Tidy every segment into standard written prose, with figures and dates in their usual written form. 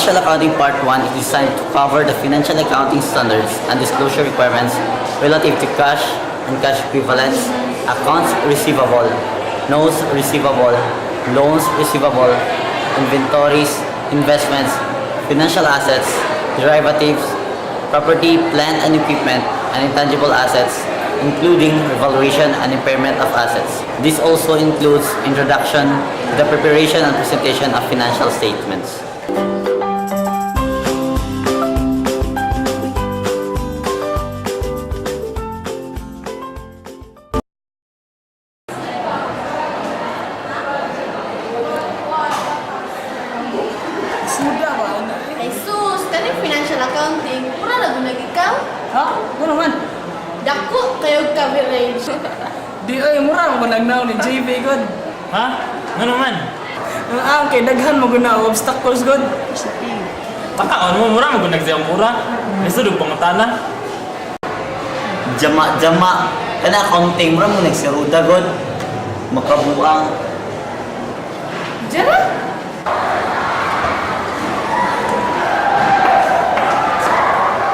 Financial Accounting Part 1 is designed to cover the financial accounting standards and disclosure requirements relative to cash and cash equivalents, accounts receivable, notes receivable, loans receivable, inventories, investments, financial assets, derivatives, property, plant and equipment, and intangible assets, including revaluation and impairment of assets. This also includes introduction to the preparation and presentation of financial statements. Sudah ba? Jesus, kaning financial accounting, mura na gunag ikaw? Ha? Ano man? Dako kayo coverage. Di ay mura mo nagnaw ni JV god. Ha? Ano man? Ang kay daghan mo guna obstacles god. Takaon mo, mura mo kung nagsayang mura. Nasa doon pangutana. Jama, kana accounting mo mo nagsiruda god. Makabuang. Diyan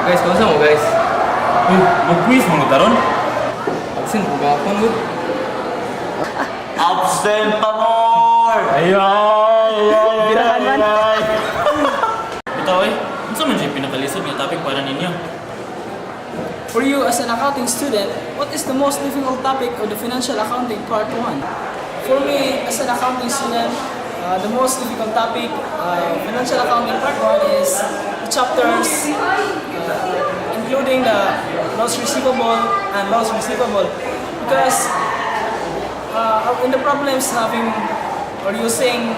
Guys, kamusta mo guys? Uy, mag-quiz mo taron. Absent ko gapon god. Absent pa more! Birahan man. Ito eh, ano sa man siya pinakalisod niya topic para ninyo? For you as an accounting student, what is the most difficult topic of the financial accounting part 1? For me, as an accounting student, the most difficult topic financial accounting part 1 is the chapters including the loss receivable and loss receivable, because in the problems having or using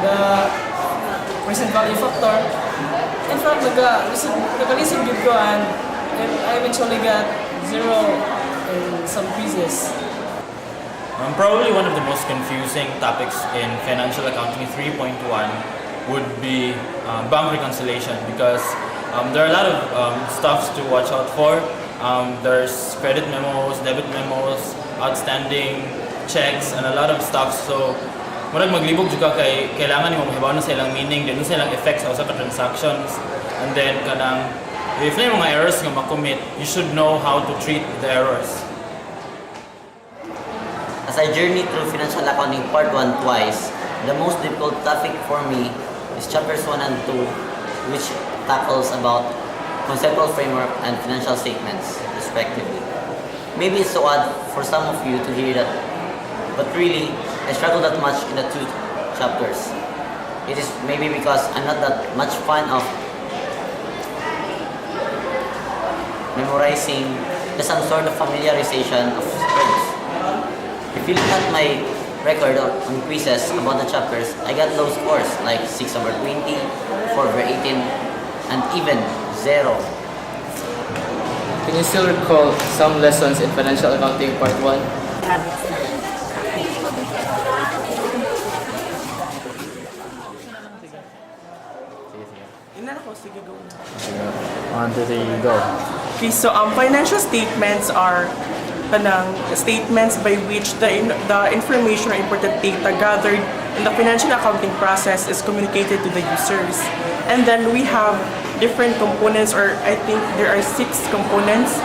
the present value factor, in fact, nagalisod yun ko and I eventually got 0 in some pieces. Probably one of the most confusing topics in financial accounting 3.1 would be bank reconciliation, because there are a lot of stuffs to watch out for. There's credit memos, debit memos, outstanding checks, and a lot of stuff. So, murag maglibog juga kay kailangan mo mahibaw na sa ilang meaning, din sa ilang effects sa ka transactions, and then kanang if may mga errors nga makommit, you should know how to treat the errors. As I journey through financial accounting part 1 twice, the most difficult topic for me is chapters 1 and 2, which tackles about conceptual framework and financial statements, respectively. Maybe it's so odd for some of you to hear that, but really, I struggle that much in the 2 chapters. It is maybe because I'm not that much fan of memorizing, just some sort of familiarization of spreads. If you look at my record on quizzes about the chapters, I got low scores like 6/20, 4/18, and even 0. Can you still recall some lessons in financial accounting part 1? Sige, go. 1, 2, 3, go. Okay, so financial statements are statements by which the information or important data gathered in the financial accounting process is communicated to the users. And then we have different components, or I think there are 6 components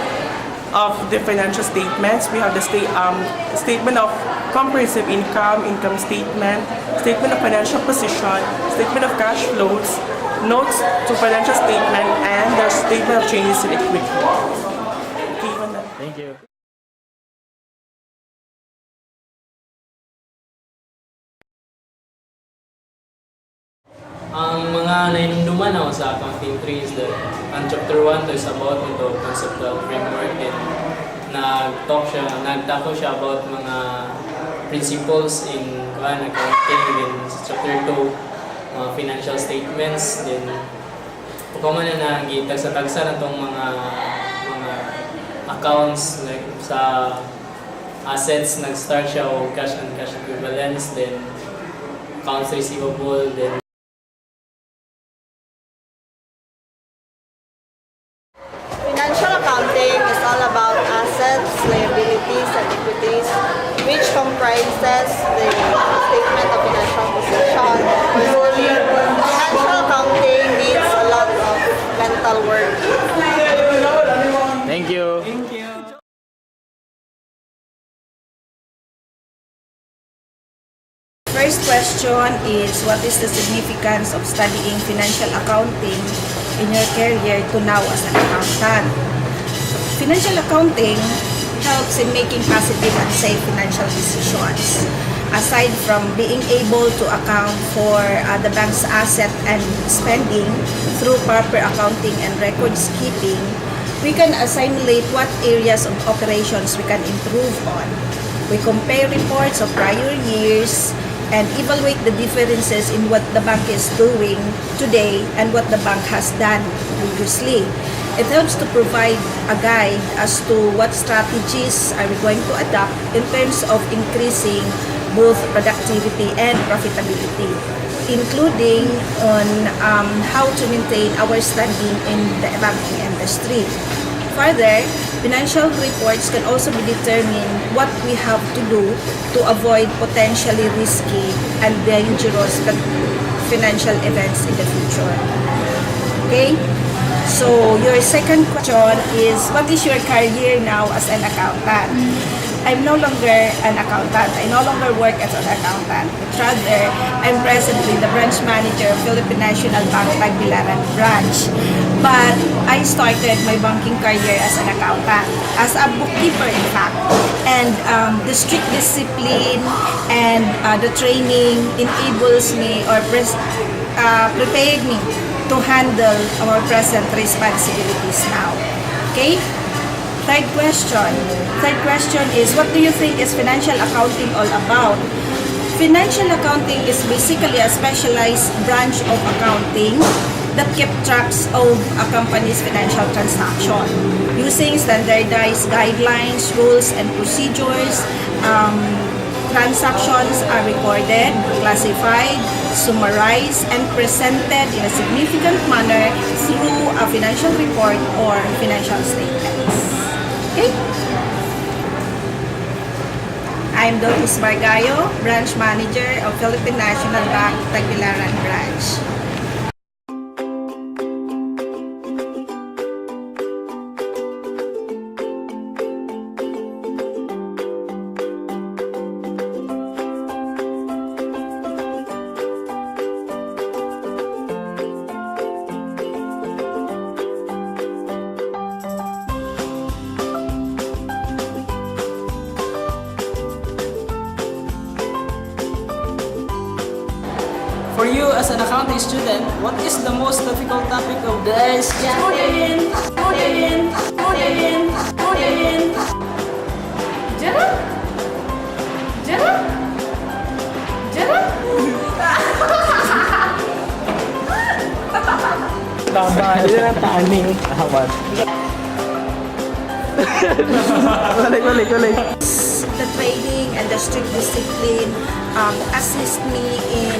of the financial statements. We have the statement of comprehensive income, income statement, statement of financial position, statement of cash flows, notes to financial statement, and the statement of changes in equity. Okay, Thank you. Ang mga nainunduman ako sa accounting 3 is that ang chapter 1 is about ito conceptual framework, and nagtako siya about mga principles in accounting. Then sa chapter 2, financial statements. Then pagkaman na nagitagsa-tagsa na itong mga accounts, like sa assets, nag-start siya o cash and cash equivalents, then accounts receivable, then Financial accounting is all about assets, liabilities, and equities, which comprises the statement of financial position. Financial accounting work. Thank you. Thank you. First question is, what is the significance of studying financial accounting in your career to now as an accountant? Financial accounting helps in making positive and safe financial decisions. Aside from being able to account for the bank's asset and spending through proper accounting and records keeping, we can assimilate what areas of operations we can improve on. We compare reports of prior years and evaluate the differences in what the bank is doing today and what the bank has done previously. It helps to provide a guide as to what strategies are we going to adopt in terms of increasing both productivity and profitability, including on how to maintain our standing in the banking industry. Further, financial reports can also be determine what we have to do to avoid potentially risky and dangerous financial events in the future. Okay? So, your second question is, what is your career now as an accountant? I'm no longer an accountant. I no longer work as an accountant. Rather, I'm presently the branch manager of Philippine National Bank Tagbilaran branch. But I started my banking career as an accountant, as a bookkeeper in fact. And the strict discipline and the training enables me or prepared me to handle our present responsibilities now. Okay? Third question is, what do you think is financial accounting all about? Financial accounting is basically a specialized branch of accounting that keeps tracks of a company's financial transaction. Using standardized guidelines, rules, and procedures, transactions are recorded, classified, summarized, and presented in a significant manner through a financial report or financial statements. Okay? I'm Doris Bargayo, Branch Manager of Philippine National Bank, Tagbilaran Branch. For you as an accounting student, what is the most difficult topic of the student? Tama, yun ang taning. Ulit. The training and the strict discipline assist me in